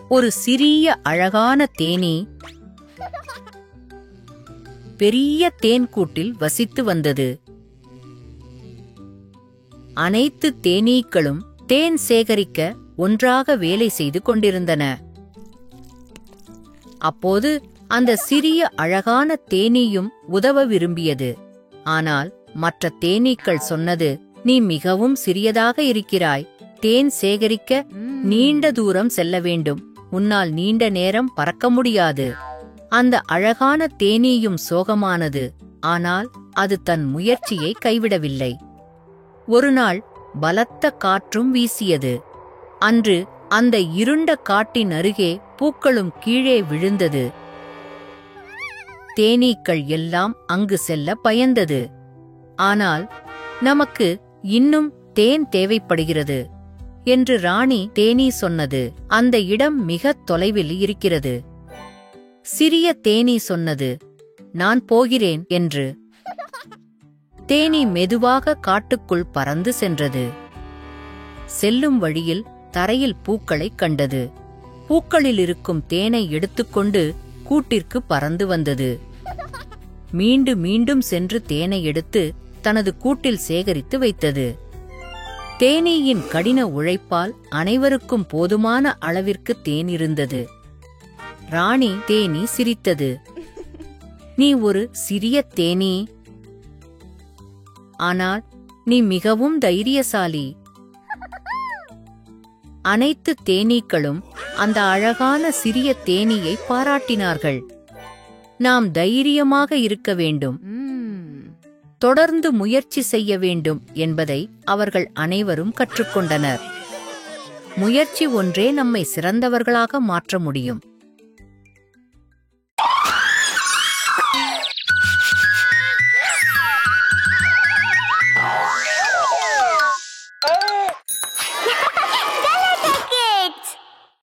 ஒரு சிறிய அழகான தேனீ பெரிய தேன்கூட்டில் வசித்து வந்தது. அனைத்து தேனீக்களும் தேன் சேகரிக்க ஒன்றாக வேலை செய்து கொண்டிருந்தன. அப்போது அந்த சிறிய அழகான தேனீயும் உதவ விரும்பியது. ஆனால் மற்ற தேனீக்கள் சொன்னது, நீ மிகவும் சிறியதாக இருக்கிறாய். தேன் சேகரிக்க நீண்ட தூரம் செல்ல வேண்டும். உன்னால் நீண்ட நேரம் பறக்க முடியாது. அந்த அழகான தேனீயும் சோகமானது. ஆனால் அது தன் முயற்சியை கைவிடவில்லை. ஒருநாள் பலத்த காற்றும் வீசியது. அன்று அந்த இருண்ட காட்டின் அருகே பூக்களும் கீழே விழுந்தது. தேனீக்கள் எல்லாம் அங்கு செல்ல பயந்தது. ஆனால் நமக்கு இன்னும் தேன் தேவைப்படுகிறது என்று ராணி தேனீ சொன்னது. அந்த இடம் மிகத் தொலைவில் இருக்கிறது. சிறிய தேனீ சொன்னது, நான் போகிறேன் என்று. தேனீ மெதுவாக காட்டுக்குள் பறந்து சென்றது. செல்லும் வழியில் தரையில் பூக்களைக் கண்டது. பூக்களில் இருக்கும் தேனை எடுத்துக்கொண்டு கூட்டிற்கு பறந்து வந்தது. மீண்டும் மீண்டும் சென்று தேனை எடுத்து தனது கூட்டில் சேகரித்து வைத்தது. தேனீயின் கடின உழைப்பால் அனைவருக்கும் போதுமான அளவிற்கு தேன் இருந்தது. ராணி தேனீ சிரித்தது. நீ ஒரு சிறிய தேனீ, ஆனால் நீ மிகவும் தைரியசாலி. அனைத்து தேனீக்களும் அந்த அழகான சிறிய தேனீயை பாராட்டினார்கள். நாம் தைரியமாக இருக்க வேண்டும், தொடர்ந்து முயற்சி செய்ய வேண்டும் என்பதை அவர்கள் அனைவரும் கற்றுக்கொண்டனர். முயற்சி ஒன்றே நம்மை சிறந்தவர்களாக மாற்ற முடியும்.